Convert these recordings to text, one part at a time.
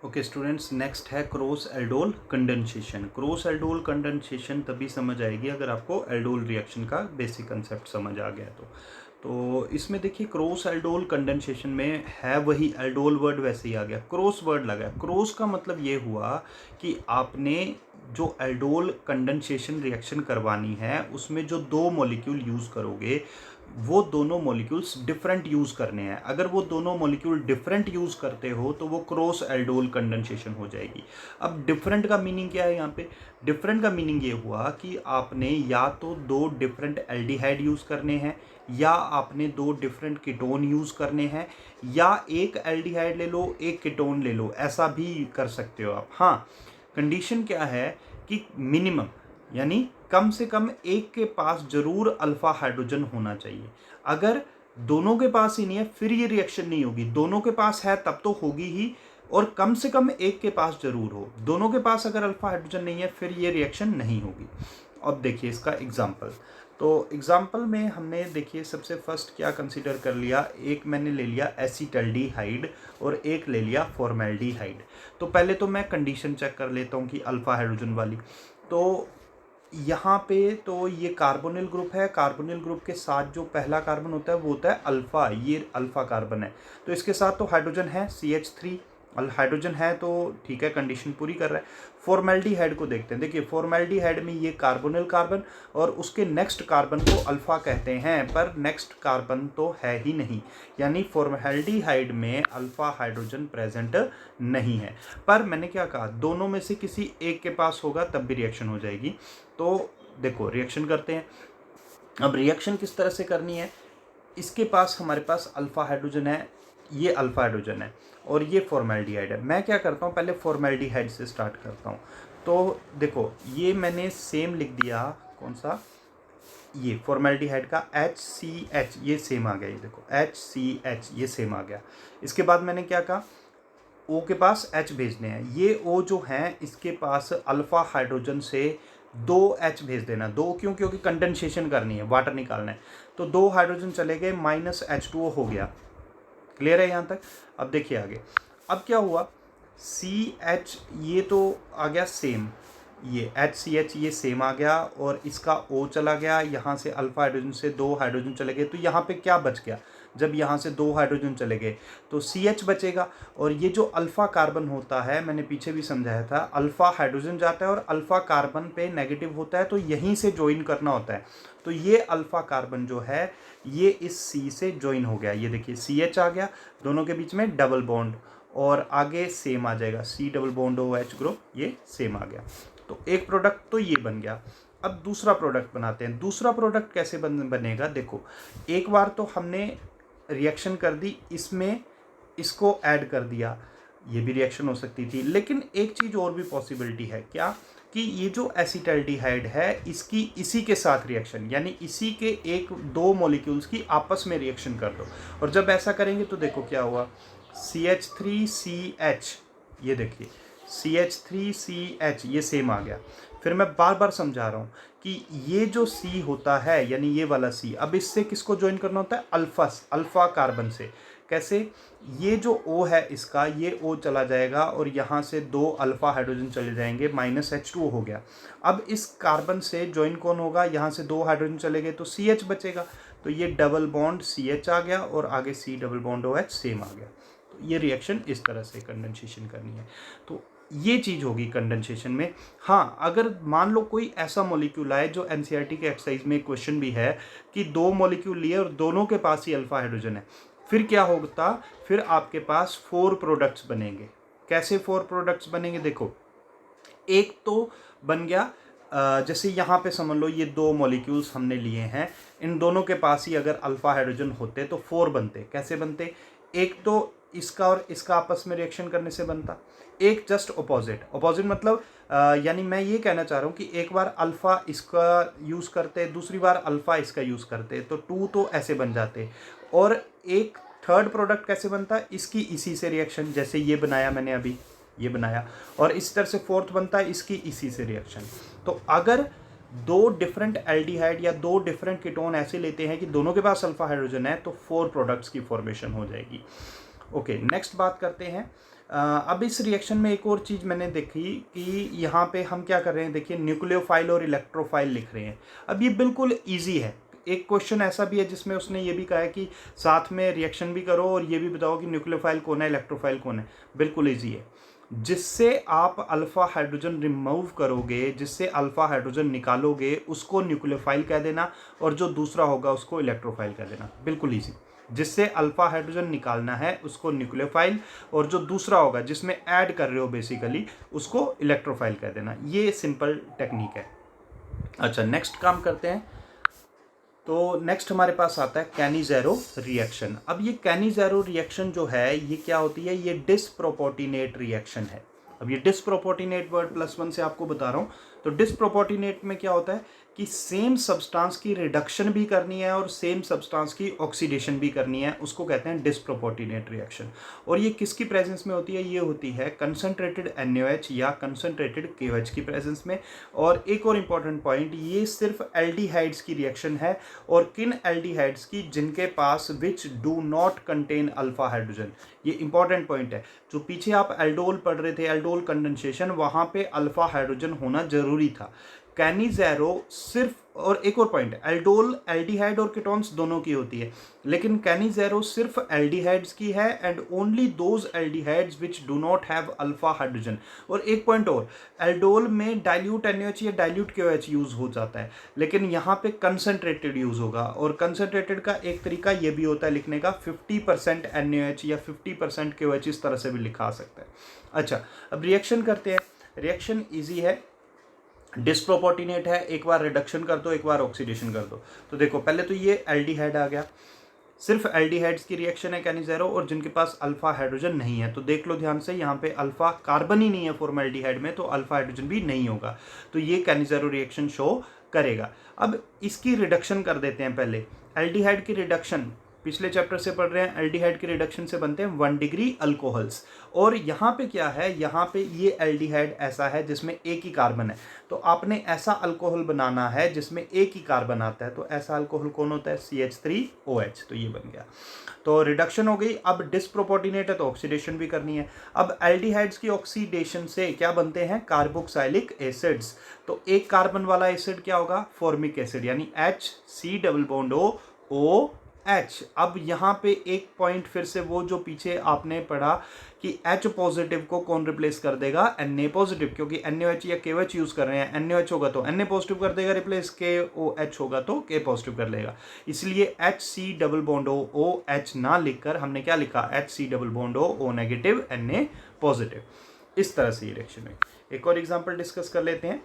Okay students, next है cross aldol condensation. Cross aldol condensation तभी समझ आएगी अगर आपको एल्डोल रिएक्शन का बेसिक कंसेप्ट समझ आ गया तो इसमें देखिए क्रॉस एल्डोल कंडेंसेशन में है वही एल्डोल वर्ड वैसे ही आ गया, क्रॉस वर्ड लगा। क्रॉस का मतलब ये हुआ कि आपने जो एल्डोल कंडेंसेशन रिएक्शन करवानी है उसमें जो दो मॉलिक्यूल यूज़ करोगे वो दोनों मॉलिक्यूल्स डिफरेंट यूज़ करने हैं। अगर वो दोनों मॉलिक्यूल डिफरेंट यूज़ करते हो तो वो क्रॉस एल्डोल कंडेंसेशन हो जाएगी। अब डिफरेंट का मीनिंग क्या है यहाँ पे? डिफरेंट का मीनिंग ये हुआ कि आपने या तो दो डिफरेंट एल्डिहाइड यूज़ करने हैं या आपने दो डिफरेंट कीटोन यूज़ करने हैं या एक एल्डिहाइड ले लो एक कीटोन ले लो, ऐसा भी कर सकते हो आप। हाँ, कंडीशन क्या है कि मिनिमम यानी कम से कम एक के पास जरूर अल्फा हाइड्रोजन होना चाहिए। अगर दोनों के पास ही नहीं है फिर ये रिएक्शन नहीं होगी, दोनों के पास है तब तो होगी ही, और कम से कम एक के पास जरूर हो। दोनों के पास अगर अल्फा हाइड्रोजन नहीं है फिर ये रिएक्शन नहीं होगी। अब देखिए इसका एग्जाम्पल। तो एग्जाम्पल में हमने देखिए सबसे फर्स्ट क्या कंसीडर कर लिया, एक मैंने ले लिया एसिटल्डिहाइड और एक ले लिया फॉर्मेल्डिहाइड। तो पहले तो मैं कंडीशन चेक कर लेता हूँ कि अल्फा हाइड्रोजन वाली। तो यहाँ पे तो ये कार्बोनिल ग्रुप है, कार्बोनिल ग्रुप के साथ जो पहला कार्बन होता है वो होता है अल्फा, ये अल्फा कार्बन है। तो इसके साथ तो हाइड्रोजन है CH3, हाइड्रोजन है तो ठीक है, कंडीशन पूरी कर रहा है। फॉर्मेल्डिहाइड को देखते हैं। देखिए फॉर्मेल्डिहाइड में ये कार्बोनिल कार्बन और उसके नेक्स्ट कार्बन को अल्फा कहते हैं, पर नेक्स्ट कार्बन तो है ही नहीं, यानी फॉर्मेल्डिहाइड में अल्फा हाइड्रोजन प्रेजेंट नहीं है। पर मैंने क्या कहा, दोनों में से किसी एक के पास होगा तब भी रिएक्शन हो जाएगी। तो देखो रिएक्शन करते हैं। अब रिएक्शन किस तरह से करनी है, इसके पास हमारे पास अल्फा हाइड्रोजन है, ये अल्फा हाइड्रोजन है और ये फॉर्मेल्डिहाइड है। मैं क्या करता हूँ, पहले फॉर्मेल्डिहाइड से स्टार्ट करता हूँ। तो देखो ये मैंने सेम लिख दिया, कौन सा, ये फॉर्मेल्डिहाइड का HCH, ये सेम आ गया, ये देखो HCH ये सेम आ गया। इसके बाद मैंने क्या कहा, O के पास H भेजने हैं। ये O जो है इसके पास अल्फा हाइड्रोजन से 2 H भेज देना। 2 क्यों? क्योंकि कंडेंसेशन करनी है, वाटर निकालना है। तो 2 हाइड्रोजन चले गए, -H2O हो गया। क्लियर है यहाँ तक? अब देखिए आगे। अब क्या हुआ, CH ये तो आ गया सेम, ये HCH ये सेम आ गया और इसका O चला गया, यहाँ से अल्फा हाइड्रोजन से 2 हाइड्रोजन चले गए। तो यहाँ पे क्या बच गया, जब यहाँ से 2 हाइड्रोजन चले गए तो CH बचेगा। और ये जो अल्फा कार्बन होता है, मैंने पीछे भी समझाया था, अल्फा हाइड्रोजन जाता है और अल्फा कार्बन पे नेगेटिव होता है तो यहीं से ज्वाइन करना होता है। तो ये अल्फा कार्बन जो है ये इस C से ज्वाइन हो गया। ये देखिए CH आ गया, दोनों के बीच में डबल बॉन्ड और आगे सेम आ जाएगा, C double bond OH group, ये सेम आ गया। तो एक प्रोडक्ट तो ये बन गया। अब दूसरा प्रोडक्ट बनाते हैं। दूसरा प्रोडक्ट कैसे बनेगा, देखो एक बार तो हमने रिएक्शन कर दी, इसमें इसको ऐड कर दिया, ये भी रिएक्शन हो सकती थी। लेकिन एक चीज़ और भी पॉसिबिलिटी है, क्या, कि ये जो एसिटल्डिहाइड है इसकी इसी के साथ रिएक्शन, यानी इसी के एक दो मॉलिक्यूल्स की आपस में रिएक्शन कर दो। और जब ऐसा करेंगे तो देखो क्या हुआ, CH3CH, ये देखिए CH3CH ये सेम आ गया। फिर मैं बार बार समझा रहा हूँ कि ये जो C होता है यानी ये वाला C, अब इससे किसको ज्वाइन करना होता है, अल्फा कार्बन से। कैसे, ये जो O है इसका, ये O चला जाएगा और यहाँ से 2 अल्फा हाइड्रोजन चले जाएंगे, -H2O हो गया। अब इस कार्बन से ज्वाइन कौन होगा, यहाँ से 2 हाइड्रोजन चले गए तो CH बचेगा। तो ये डबल बॉन्ड CH आ गया और आगे C double bond OH same आ गया। तो ये रिएक्शन इस तरह से कंडेंसेशन करनी है। तो ये चीज़ होगी कंडेंसेशन में। हाँ, अगर मान लो कोई ऐसा मॉलिक्यूल आए, जो NCERT के एक्सरसाइज में क्वेश्चन भी है कि 2 मॉलिक्यूल लिए और दोनों के पास ही अल्फा हाइड्रोजन है, फिर क्या होता, फिर आपके पास 4 प्रोडक्ट्स बनेंगे। कैसे 4 प्रोडक्ट्स बनेंगे, देखो एक तो बन गया, जैसे यहाँ पे समझ लो ये 2 मॉलिक्यूल्स हमने लिए हैं, इन दोनों के पास ही अगर अल्फा हाइड्रोजन होते तो 4 बनते। कैसे बनते, एक तो इसका और इसका आपस में रिएक्शन करने से बनता, एक जस्ट ऑपोजिट मतलब यानी मैं ये कहना चाह रहा हूँ कि एक बार अल्फा इसका यूज़ करते, दूसरी बार अल्फा इसका यूज़ करते तो 2 तो ऐसे बन जाते। और एक थर्ड प्रोडक्ट कैसे बनता, इसकी इसी से रिएक्शन, जैसे ये बनाया मैंने अभी, ये बनाया, और इस तरह से फोर्थ बनता है इसकी इसी से रिएक्शन। तो अगर 2 डिफरेंट एल्डिहाइड या 2 डिफरेंट कीटोन ऐसे लेते हैं कि दोनों के पास अल्फा हाइड्रोजन है तो 4 प्रोडक्ट्स की फॉर्मेशन हो जाएगी। ओके, नेक्स्ट बात करते हैं अब इस रिएक्शन में एक और चीज़ मैंने देखी कि यहाँ पे हम क्या कर रहे हैं, देखिए न्यूक्लियोफाइल और इलेक्ट्रोफाइल लिख रहे हैं। अब ये बिल्कुल ईजी है। एक क्वेश्चन ऐसा भी है जिसमें उसने ये भी कहा है कि साथ में रिएक्शन भी करो और ये भी बताओ कि न्यूक्लियोफाइल कौन है, इलेक्ट्रोफाइल कौन है। बिल्कुल ईजी है। जिससे आप अल्फा हाइड्रोजन रिमूव करोगे, जिससे अल्फा हाइड्रोजन निकालोगे, उसको न्यूक्लियोफाइल कह देना, और जो दूसरा होगा उसको इलेक्ट्रोफाइल कह देना। बिल्कुल ईजी। जिससे अल्फा हाइड्रोजन निकालना है उसको न्यूक्लियोफाइल, और जो दूसरा होगा जिसमें ऐड कर रहे हो बेसिकली उसको इलेक्ट्रोफाइल कह देना। ये सिंपल टेक्निक है। अच्छा, नेक्स्ट काम करते हैं। तो नेक्स्ट हमारे पास आता है कैनिज़ेरो रिएक्शन। अब ये कैनिज़ेरो रिएक्शन जो है ये क्या होती है, ये डिसप्रोपोर्टिनेट रिएक्शन है। अब ये डिसप्रोपोर्टिनेट वर्ड +1 से आपको बता रहा हूँ। तो डिसप्रोपोर्टिनेट में क्या होता है कि सेम सब्सटेंस की रिडक्शन भी करनी है और सेम सब्सटेंस की ऑक्सीडेशन भी करनी है, उसको कहते हैं डिसप्रोपोर्टिनेट रिएक्शन। और ये किसकी प्रेजेंस में होती है, ये होती है कंसंट्रेटेड NaOH या कंसंट्रेटेड KOH की प्रेजेंस में। और एक और इम्पॉर्टेंट पॉइंट, ये सिर्फ एल्डिहाइड्स की रिएक्शन है, और किन एल्डिहाइड्स की, जिनके पास which do not contain alpha hydrogen. ये इंपॉर्टेंट पॉइंट है। जो पीछे आप एल्डोल पढ़ रहे थे, एल्डोल कंडेंसेशन, वहां पे अल्फा हाइड्रोजन होना जरूरी था। कैनिज़ेरो सिर्फ, और एक और पॉइंट, एल्डोल एल्डिहाइड और कीटोन्स दोनों की होती है, लेकिन कैनिज़ेरो सिर्फ एल्डिहाइड्स की है, and only those aldehydes which do not have alpha hydrogen. और एक पॉइंट और, एल्डोल में डाइल्यूट NaOH या डाइल्यूट KOH यूज हो जाता है, लेकिन यहाँ पे कंसंट्रेटेड यूज होगा। और कंसंट्रेटेड का एक तरीका ये भी होता है लिखने का, 50% NaOH या 50% KOH, इस तरह से भी लिखा सकता है। अच्छा, अब रिएक्शन करते हैं। रिएक्शन ईजी है, डिस्प्रोपोर्टिनेट है, एक बार रिडक्शन कर दो, एक बार ऑक्सीडेशन कर दो। तो देखो, पहले तो ये एल्डिहाइड आ गया, सिर्फ एल्डिहाइड्स की रिएक्शन है कैनिज़ेरो, और जिनके पास अल्फा हाइड्रोजन नहीं है। तो देख लो ध्यान से, यहाँ पे अल्फा कार्बन ही नहीं है फॉर्मल्डिहाइड में, तो अल्फा हाइड्रोजन भी नहीं होगा। तो ये कैनिज़ेरो रिएक्शन शो करेगा। अब इसकी रिडक्शन कर देते हैं। पहले एल्डिहाइड की रिडक्शन पिछले चैप्टर से पढ़ रहे हैं। एल्डिहाइड के रिडक्शन से बनते हैं 1 डिग्री अल्कोहल्स। और यहाँ पे क्या है, यहाँ पे ये एल्डिहाइड ऐसा है जिसमें एक ही कार्बन है, तो आपने ऐसा अल्कोहल बनाना है जिसमें एक ही कार्बन आता है। तो ऐसा अल्कोहल कौन होता है, CH3OH। तो ये बन गया। तो रिडक्शन हो गई। अब डिस्प्रोपोर्टिनेट है तो ऑक्सीडेशन भी करनी है। अब एल्डिहाइड्स की ऑक्सीडेशन से क्या बनते हैं, कार्बोक्सिलिक एसिड्स। तो एक कार्बन वाला एसिड क्या होगा, फॉर्मिक एसिड, यानी HCOOH। अब यहाँ पे एक पॉइंट फिर से, वो जो पीछे आपने पढ़ा कि H पॉजिटिव को कौन रिप्लेस कर देगा, Na पॉजिटिव, क्योंकि NaOH या KOH यूज कर रहे हैं। NaOH होगा तो Na पॉजिटिव कर देगा रिप्लेस, KOH होगा तो K पॉजिटिव कर लेगा। इसलिए HCOOH ना लिखकर हमने क्या लिखा, HCOOH नेगेटिव, Na पॉजिटिव। इस तरह से ये रिएक्शन है। एक और एग्जाम्पल डिस्कस कर लेते हैं।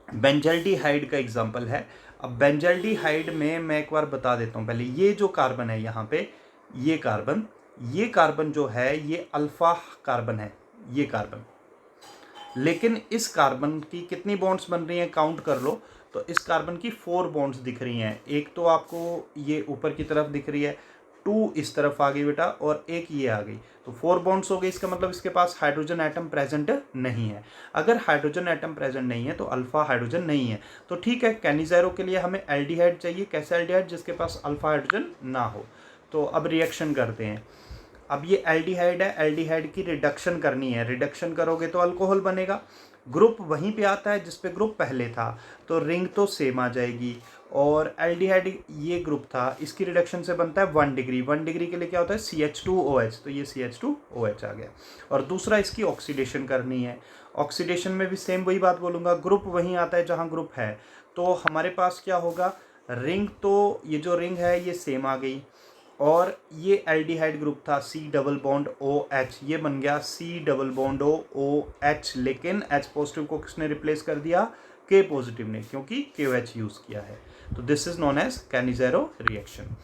बेंजल्डिहाइड का एग्जाम्पल है। अब बेंजल्डिहाइड में मैं एक बार बता देता हूँ। पहले ये जो कार्बन है यहाँ पे, ये कार्बन जो है ये अल्फा कार्बन है, ये कार्बन। लेकिन इस कार्बन की कितनी बॉन्ड्स बन रही हैं, काउंट कर लो। तो इस कार्बन की 4 बॉन्ड्स दिख रही हैं। एक तो आपको ये ऊपर की तरफ दिख रही है, 2 इस तरफ आ गई बेटा, और एक ये आ गई। तो 4 बॉन्ड्स हो गई। इसका मतलब इसके पास हाइड्रोजन एटम प्रेजेंट नहीं है। अगर हाइड्रोजन एटम प्रेजेंट नहीं है तो अल्फा हाइड्रोजन नहीं है। तो ठीक है, कैनिज़ेरो के लिए हमें एल्डिहाइड चाहिए। कैसा एल्डिहाइड, जिसके पास अल्फा हाइड्रोजन ना हो। तो अब रिएक्शन करते हैं। अब ये एल्डिहाइड है, एल्डिहाइड की रिडक्शन करनी है। रिडक्शन करोगे तो अल्कोहल बनेगा। ग्रुप वहीं पे आता है जिस पे ग्रुप पहले था, तो रिंग तो सेम आ जाएगी। और एल्डिहाइड ये ग्रुप था, इसकी रिडक्शन से बनता है 1 डिग्री। 1 डिग्री के लिए क्या होता है, CH2OH। तो ये CH2OH आ गया। और दूसरा, इसकी ऑक्सीडेशन करनी है। ऑक्सीडेशन में भी सेम वही बात बोलूँगा, ग्रुप वहीं आता है जहाँ ग्रुप है। तो हमारे पास क्या होगा, रिंग, तो ये जो रिंग है ये सेम आ गई। और ये एल्डिहाइड ग्रुप था, C+OH, ये बन गया C+OH। लेकिन H पॉजिटिव को किसने रिप्लेस कर दिया, K पॉजिटिव ने, क्योंकि KOH यूज किया है। तो this is known as Cannizzaro reaction.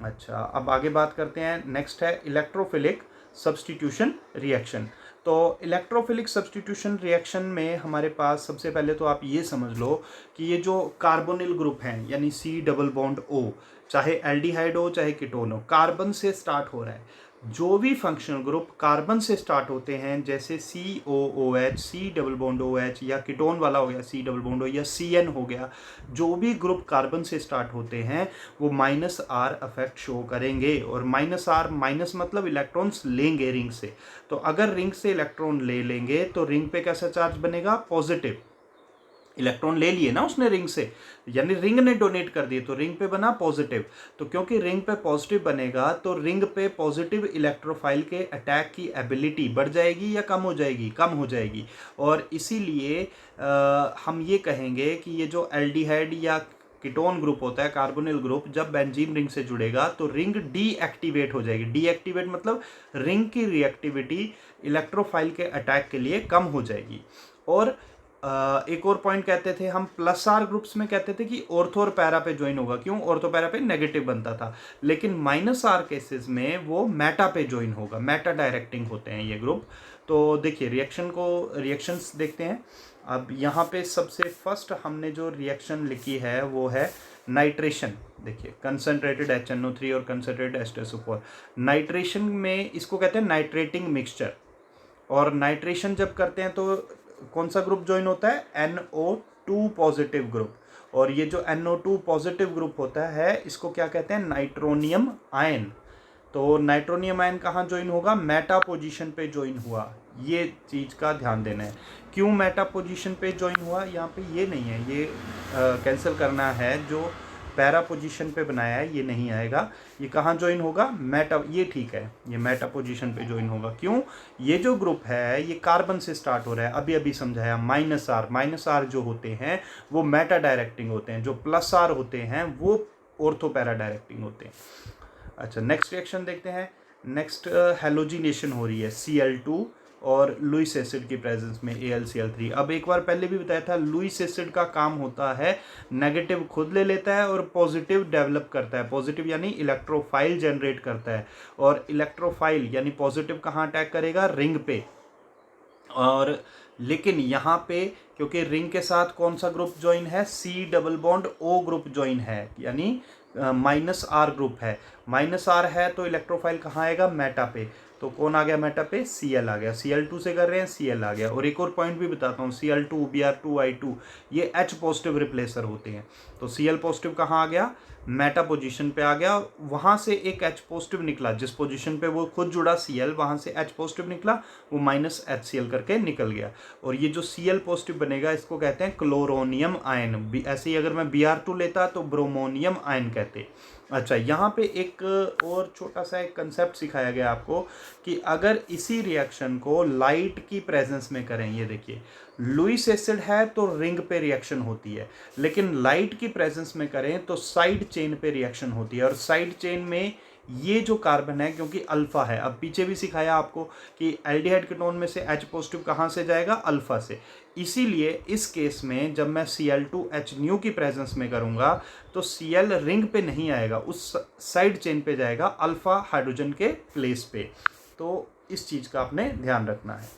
अच्छा, अब आगे बात करते हैं। नेक्स्ट है इलेक्ट्रोफिलिक सब्स्टिट्यूशन रिएक्शन। तो इलेक्ट्रोफिलिक सब्स्टिट्यूशन रिएक्शन में हमारे पास सबसे पहले तो आप ये समझ लो कि ये जो कार्बोनिल ग्रुप हैं, यानी C+O, चाहे एल्डिहाइड हो चाहे कीटोन हो, कार्बन से स्टार्ट हो रहा है। जो भी फंक्शनल ग्रुप कार्बन से स्टार्ट होते हैं, जैसे COOH, C double bond OH, या कीटोन वाला हो गया C डबल बॉन्ड O, या CN हो गया, जो भी ग्रुप कार्बन से स्टार्ट होते हैं वो -R इफेक्ट शो करेंगे। और -R माइनस मतलब इलेक्ट्रॉन्स लेंगे रिंग से। तो अगर रिंग से इलेक्ट्रॉन ले लेंगे तो रिंग पे कैसा चार्ज बनेगा? पॉजिटिव। इलेक्ट्रॉन ले लिए ना उसने रिंग से, यानी रिंग ने डोनेट कर दिए, तो रिंग पे बना पॉजिटिव। तो क्योंकि रिंग पे पॉजिटिव बनेगा तो रिंग पे पॉजिटिव इलेक्ट्रोफाइल के अटैक की एबिलिटी बढ़ जाएगी या कम हो जाएगी? कम हो जाएगी। और इसीलिए हम ये कहेंगे कि ये जो एल्डिहाइड या कीटोन ग्रुप होता है, कार्बोनिल ग्रुप, जब बेंजीन रिंग से जुड़ेगा तो रिंग डीएक्टिवेट हो जाएगी। डीएक्टिवेट मतलब रिंग की रिएक्टिविटी इलेक्ट्रोफाइल के अटैक के लिए कम हो जाएगी। और एक और पॉइंट कहते थे हम, +R ग्रुप्स में कहते थे कि ऑर्थो और पैरा पे ज्वाइन होगा। क्यों? ऑर्थो पैरा पे नेगेटिव बनता था। लेकिन -R केसेस में वो मेटा पे ज्वाइन होगा। मेटा डायरेक्टिंग होते हैं ये ग्रुप। तो देखिए रिएक्शंस देखते हैं। अब यहाँ पे सबसे फर्स्ट हमने जो रिएक्शन लिखी है वो है नाइट्रेशन। देखिए कंसनट्रेटेड HNO3 और कंसनट्रेटेड H2SO4। नाइट्रेशन में इसको कहते हैं नाइट्रेटिंग मिक्सचर। और नाइट्रेशन जब करते हैं तो कौन सा ग्रुप ज्वाइन होता है? NO2 positive group. और ये जो NO2 पॉजिटिव ग्रुप होता है इसको क्या कहते हैं? Nitronium ion. तो नाइट्रोनियम आयन कहाँ ज्वाइन होगा? मेटा पोजीशन पे ज्वाइन हुआ। ये चीज़ का ध्यान देना है। क्यों मेटा पोजीशन पे ज्वाइन हुआ? यहाँ पे ये नहीं है, ये कैंसिल करना है। जो पैरा पोजीशन पे बनाया है ये नहीं आएगा। ये कहाँ ज्वाइन होगा? मेटा। ये ठीक है, ये मेटा पोजीशन पे ज्वाइन होगा। क्यों? ये जो ग्रुप है ये कार्बन से स्टार्ट हो रहा है, अभी अभी समझाया। -R जो होते हैं वो मेटा डायरेक्टिंग होते हैं, जो +R होते हैं वो ऑर्थो पैरा डायरेक्टिंग होते हैं। अच्छा, नेक्स्ट रिएक्शन देखते हैं। नेक्स्ट हेलोजिनेशन हो रही है Cl2 और लुईस एसिड की प्रेजेंस में AlCl3। अब एक बार पहले भी बताया था, लुईस एसिड का काम होता है नेगेटिव खुद ले लेता है और पॉजिटिव डेवलप करता है। पॉजिटिव यानी इलेक्ट्रोफाइल जनरेट करता है। और इलेक्ट्रोफाइल यानी पॉजिटिव कहाँ अटैक करेगा? रिंग पे। और लेकिन यहाँ पे क्योंकि रिंग के साथ कौन सा ग्रुप ज्वाइन है? C double bond O group join है, यानी -R ग्रुप है। -R है तो इलेक्ट्रोफाइल कहाँ आएगा? मेटा पे। तो कौन आ गया मेटा पे? Cl आ गया। Cl2 से कर रहे हैं, Cl आ गया। और एक और पॉइंट भी बताता हूँ, Cl2, Br2, ये H पॉजिटिव रिप्लेसर होते हैं। तो Cl पॉजिटिव कहाँ आ गया? मेटा पोजीशन पे आ गया। वहाँ से एक H पॉजिटिव निकला, जिस पोजीशन पे वो खुद जुड़ा Cl, वहाँ से H पॉजिटिव निकला, वो -HCl करके निकल गया। और ये जो Cl पॉजिटिव बनेगा इसको कहते हैं क्लोरोनियम आयन। ऐसे ही अगर मैं Br2 लेता तो ब्रोमोनियम आयन कहते। अच्छा, यहाँ पे एक और छोटा सा एक कंसेप्ट सिखाया गया आपको कि अगर इसी रिएक्शन को लाइट की प्रेजेंस में करें, ये देखिए लुईस एसिड है तो रिंग पे रिएक्शन होती है, लेकिन लाइट की प्रेजेंस में करें तो साइड चेन पे रिएक्शन होती है। और साइड चेन में ये जो कार्बन है, क्योंकि अल्फा है, अब पीछे भी सिखाया आपको कि एल्डिहाइड कीटोन में से H पॉजिटिव कहाँ से जाएगा? अल्फा से। इसीलिए इस केस में जब मैं Cl2H न्यू की प्रेजेंस में करूँगा तो Cl रिंग पे नहीं आएगा, उस साइड चेन पे जाएगा, अल्फा हाइड्रोजन के प्लेस पे। तो इस चीज़ का आपने ध्यान रखना है।